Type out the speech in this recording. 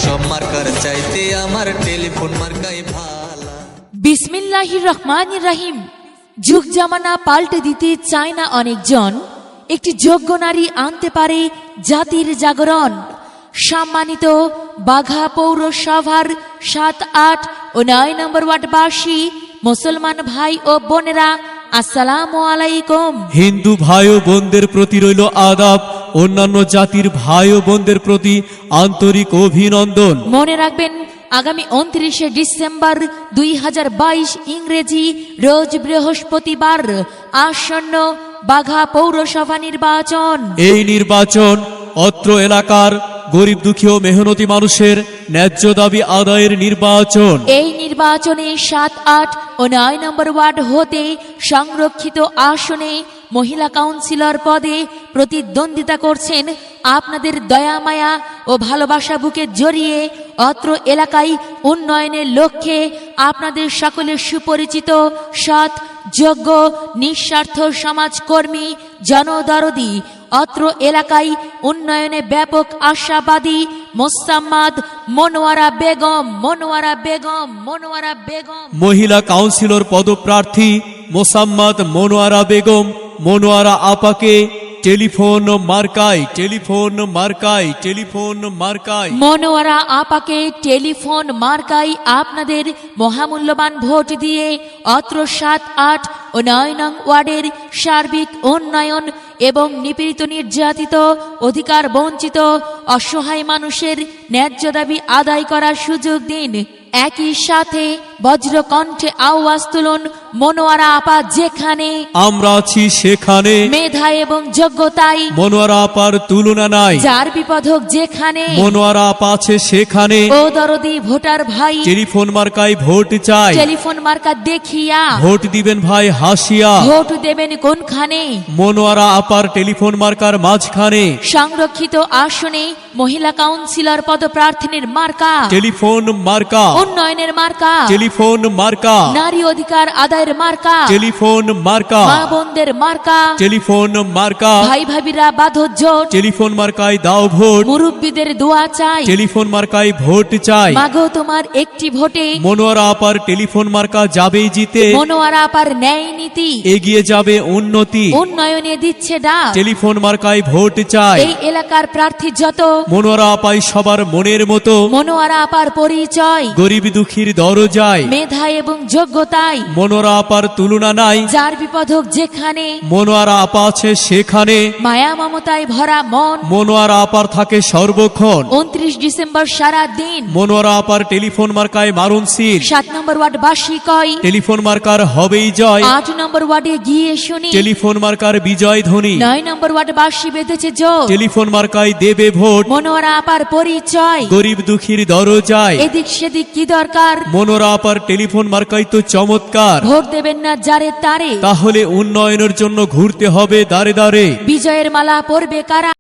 সব মার্কার চাইতে আমার টেলিফোন মার্কাই ভালা। বিসমিল্লাহির রহমানির রহিম। যুগ জামানা পাল্টে দিতে চায় না অনেকজন, একটি যোগ্য নারী আনতে পারে জাতির জাগরণ। সম্মানিত বাঘা পৌরসভার 7, 8 ও 9 নম্বর ওয়ার্ডবাসী মুসলমান ভাই ও বোনেরা, আসসালামু আলাইকুম। হিন্দু ভাই ও বোনদের প্রতি রইল আদাব, অন্যান্য জাতির ভাই ও বোনদের প্রতি আন্তরিক অভিনন্দন। মনে রাখবেন, আগামী 29শে ডিসেম্বর 2022 ইংরেজি রোজ বৃহস্পতিবার আসন্ন বাঘা পৌরসভা নির্বাচন। এই নির্বাচন অত্র এলাকার গরিব দুঃখী ও মেহনতি মানুষের ন্যায্য দাবি আদায়ের নির্বাচন। এই নির্বাচনে 7, 8 ও 9 নম্বর ওয়ার্ড হতে সংরক্ষিত আসনে মহিলা কাউন্সিলর পদে প্রতিদ্বন্দ্বিতা করছেন আপনাদের দয়া মায়া ও ভালোবাসা বুকে জড়িয়ে অত্র এলাকায় উন্নয়নের লক্ষ্যে আপনাদের সকলের সুপরিচিত সৎ, যোগ্য, নিঃস্বার্থ সমাজকর্মী, জনদরদি, অত্র এলাকায় উন্নয়নে ব্যাপক আশাবাদী মোসাম্মদ মনোয়ারা বেগম। মহিলা কাউন্সিলর পদপ্রার্থী মোসাম্মদ মনোয়ারা বেগম মনোয়ারা আপাকে টেলিফোন মার্কায় মনোয়ারা আপাকে টেলিফোন মার্কায় আপনাদের মহামূল্যবান ভোট দিয়ে অত্র 7, 8 ও 9 নং ওয়ার্ডের সার্বিক উন্নয়ন এবং নিপীড়িত, নির্যাতিত, অধিকার বঞ্চিত অসহায় মানুষের ন্যায্য দাবি আদায় করার সুযোগ দিন। একই সাথে বজ্রকণ্ঠে আওয়াজ তুলুন, মনোয়ারা আপা যেখানে, আমরা আছি সেখানে। মেধা এবং যোগ্যতায় মনোয়ারা আপার তুলনা নাই। যার বিপদ হোক যেখানে, মনোয়ারা আপা আছে সেখানে। ও দরদি ভোটার ভাই, টেলিফোন মার্কায় ভোট চাই। টেলিফোন মার্কা দেখিয়া ভোট দিবেন ভাই হাসিয়া। ভোট দেবেন কোনখানে? মনোয়ারা আপার টেলিফোন মার্কার মাঝখানে। সংরক্ষিত আসনে মহিলা কাউন্সিলর পদপ্রার্থীর মার্কা টেলিফোন মার্কা। উন্নয়নের মার্কা টেলিফোন মার্কা। নারী অধিকার আদায়ের মার্কা টেলিফোন মার্কা। মা বোনদের মার্কা টেলিফোন মার্কা। ভাই ভাবিরা বাঁধো জোট, টেলিফোন মার্কায় দাও ভোট। মুরব্বীদের দোয়া চাই, টেলিফোন মার্কায় ভোট চাই। মাগো তোমার একটি ভোটে মনোয়ারা আপার টেলিফোন মার্কা যাবেই জিতে। মনোয়ারা আপার ন্যায় নীতি এগিয়ে যাবে উন্নতি। উন্নয়নে দিচ্ছে ডাক। টেলিফোন মার্কায় ভোট চাই। এই এলাকার প্রার্থী যত, মনোয়ারা আপাই সবার মনের মতো। মনোয়ারা আপার পরিচয় গরিব দুঃখীর দরজায়। মেধা এবং যোগ্যতায় মনোয়ারা আপার তুলনা নাই। যার বিপদ হোক যেখানে, মনোয়ারা আপা আছে সেখানে। মায়া মমতায় ভরা মন মনোয়ারা আপার থাকে সর্বক্ষণ। 29 ডিসেম্বর সারা দিন মনোয়ারা আপার টেলিফোন মার্কায় মারুন সিল। 7 নম্বর ওয়ার্ড বাসী কয়, টেলিফোন মার্কার হবেই জয়। 8 নম্বর ওয়ার্ডে গিয়ে শুনি, টেলিফোন মার্কার বিজয় ধ্বনি। 9 নম্বর ওয়ার্ড বাসী বেঁধেছে জোর। টেলিফোন মার্কায় দেবে ভোট। মনোয়ারা আপার পরিচয় গরিব দুঃখীর দরজায়। এদিক সেদিক কি দরকার, মনোয়ারা আপার টেলিফোন মার্কায় তো চমৎকার। ভোট দেবেন না যারে তারে, তাহলে উন্নয়নের জন্য ঘুরতে হবে দাঁড়ে দাঁড়ে। বিজয়ের মালা পরবে কারা,